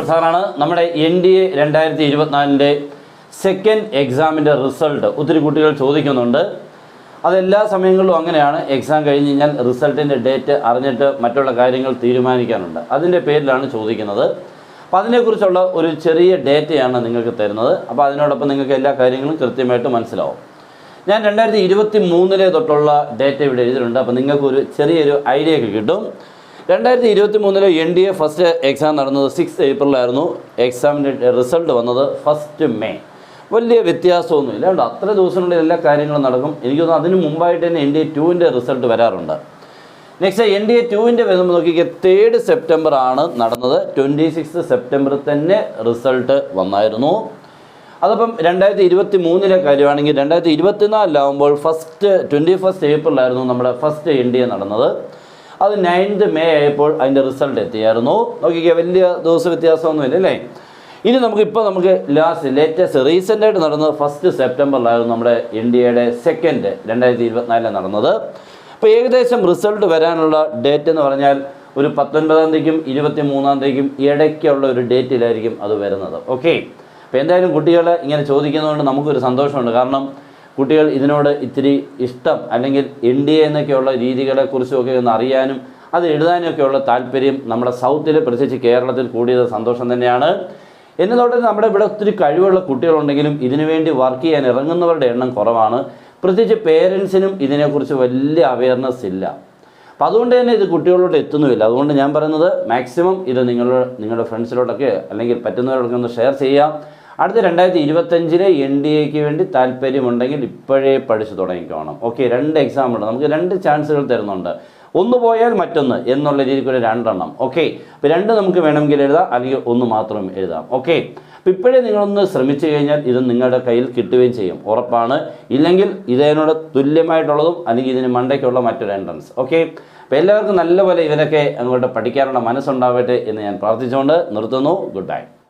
ഗോപർ സാറാണ്. നമ്മുടെ NDA 2024 second എക്സാമിൻ്റെ റിസൾട്ട് ഒത്തിരി കുട്ടികൾ ചോദിക്കുന്നുണ്ട്. അതെല്ലാ സമയങ്ങളിലും അങ്ങനെയാണ്. എക്സാം കഴിഞ്ഞ് കഴിഞ്ഞാൽ റിസൾട്ടിൻ്റെ ഡേറ്റ് അറിഞ്ഞിട്ട് മറ്റുള്ള കാര്യങ്ങൾ തീരുമാനിക്കാനുണ്ട്. അതിൻ്റെ പേരിലാണ് ചോദിക്കുന്നത്. അപ്പോൾ അതിനെക്കുറിച്ചുള്ള ഒരു ചെറിയ ഡേറ്റയാണ് നിങ്ങൾക്ക് തരുന്നത്. അപ്പോൾ അതിനോടൊപ്പം നിങ്ങൾക്ക് എല്ലാ കാര്യങ്ങളും കൃത്യമായിട്ട് മനസ്സിലാവും. ഞാൻ 2023 തൊട്ടുള്ള ഡേറ്റ ഇവിടെ എഴുതിയിട്ടുണ്ട്. അപ്പോൾ നിങ്ങൾക്കൊരു ചെറിയൊരു ഐഡിയ ഒക്കെ കിട്ടും. 2023 NDA ഫസ്റ്റ് എക്സാം നടന്നത് 6 ഏപ്രിലായിരുന്നു. എക്സാമിൻ്റെ റിസൾട്ട് വന്നത് 1 മെയ്. വലിയ വ്യത്യാസമൊന്നുമില്ല. അതുകൊണ്ട് അത്ര ദിവസത്തിനുള്ളിൽ എല്ലാ കാര്യങ്ങളും നടക്കും. എനിക്ക് തോന്നുന്നു അതിന് മുമ്പായിട്ട് തന്നെ NDA 2ൻ്റെ റിസൾട്ട് വരാറുണ്ട്. നെക്സ്റ്റ് NDA 2ൻ്റെ വരുമ്പോൾ നോക്കിക്കുക, 3 സെപ്റ്റംബർ ആണ് നടന്നത്. 26 സെപ്റ്റംബർ തന്നെ റിസൾട്ട് വന്നായിരുന്നു. അതപ്പം 2023 കാര്യമാണെങ്കിൽ 2024 21 ഏപ്രിലായിരുന്നു നമ്മുടെ ഫസ്റ്റ് NDA നടന്നത്. അത് 9 മെയ് ആയപ്പോൾ അതിൻ്റെ റിസൾട്ട് എത്തിയായിരുന്നു. നോക്കിക്കുക, വലിയ ദിവസ വ്യത്യാസമൊന്നുമില്ല അല്ലേ. ഇനി നമുക്ക് ലേറ്റസ്റ്റ് റീസെൻ്റായിട്ട് നടന്നത് 1 സെപ്റ്റംബറിലായിരുന്നു നമ്മുടെ NDAയുടെ സെക്കൻഡ് 2024 നടന്നത്. അപ്പോൾ ഏകദേശം റിസൾട്ട് വരാനുള്ള ഡേറ്റ് എന്ന് പറഞ്ഞാൽ ഒരു 19-ാം തീയതിക്കും 23-ാം തീയതിക്കും ഇടയ്ക്കുള്ള ഒരു ഡേറ്റിലായിരിക്കും അത് വരുന്നത്. ഓക്കെ. അപ്പോൾ എന്തായാലും കുട്ടികൾ ഇങ്ങനെ ചോദിക്കുന്നതുകൊണ്ട് നമുക്കൊരു സന്തോഷമുണ്ട്. കാരണം കുട്ടികൾ ഇതിനോട് ഇത്തിരി ഇഷ്ടം, അല്ലെങ്കിൽ NDA എന്നൊക്കെയുള്ള രീതികളെക്കുറിച്ചൊക്കെ ഒന്ന് അറിയാനും അത് എഴുതാനൊക്കെയുള്ള താല്പര്യം നമ്മുടെ സൗത്തിൽ, പ്രത്യേകിച്ച് കേരളത്തിൽ കൂടിയത് സന്തോഷം തന്നെയാണ്. എന്നതോടെ നമ്മുടെ ഇവിടെ ഒത്തിരി കഴിവുള്ള കുട്ടികളുണ്ടെങ്കിലും ഇതിനുവേണ്ടി വർക്ക് ചെയ്യാൻ ഇറങ്ങുന്നവരുടെ എണ്ണം കുറവാണ്. പ്രത്യേകിച്ച് പേരൻസിനും ഇതിനെക്കുറിച്ച് വലിയ അവയർനെസ് ഇല്ല. അപ്പോൾ അതുകൊണ്ട് തന്നെ ഇത് കുട്ടികളോട് എത്തുന്നുമില്ല. അതുകൊണ്ട് ഞാൻ പറയുന്നത് മാക്സിമം ഇത് നിങ്ങളുടെ ഫ്രണ്ട്സിലോട്ടൊക്കെ അല്ലെങ്കിൽ പറ്റുന്നവരോടൊക്കെ ഒന്ന് ഷെയർ ചെയ്യാം. അടുത്ത 2025 NDAക്ക് വേണ്ടി താല്പര്യമുണ്ടെങ്കിൽ ഇപ്പോഴേ പഠിച്ചു തുടങ്ങിക്കോണം. ഓക്കെ. 2 എക്സാം ഉണ്ട്. നമുക്ക് 2 ചാൻസുകൾ തരുന്നുണ്ട്. ഒന്ന് പോയാൽ മറ്റൊന്ന് എന്നുള്ള രീതിക്ക് ഒരു 2 എണ്ണം. ഓക്കെ. അപ്പോൾ 2 നമുക്ക് വേണമെങ്കിൽ എഴുതാം, അല്ലെങ്കിൽ 1 മാത്രം എഴുതാം. ഓക്കെ. അപ്പോൾ ഇപ്പോഴേ നിങ്ങളൊന്ന് ശ്രമിച്ചു കഴിഞ്ഞാൽ ഇത് നിങ്ങളുടെ കയ്യിൽ കിട്ടുകയും ചെയ്യും, ഉറപ്പാണ്. ഇല്ലെങ്കിൽ ഇതിനോട് തുല്യമായിട്ടുള്ളതും അല്ലെങ്കിൽ ഇതിന് മണ്ടയ്ക്കുള്ള മറ്റൊരു എൻട്രൻസ്. ഓക്കെ. അപ്പോൾ എല്ലാവർക്കും നല്ലപോലെ ഇവരൊക്കെ അങ്ങോട്ട് പഠിക്കാനുള്ള മനസ്സുണ്ടാവട്ടെ എന്ന് ഞാൻ പ്രാർത്ഥിച്ചുകൊണ്ട് നിർത്തുന്നു. Good bye.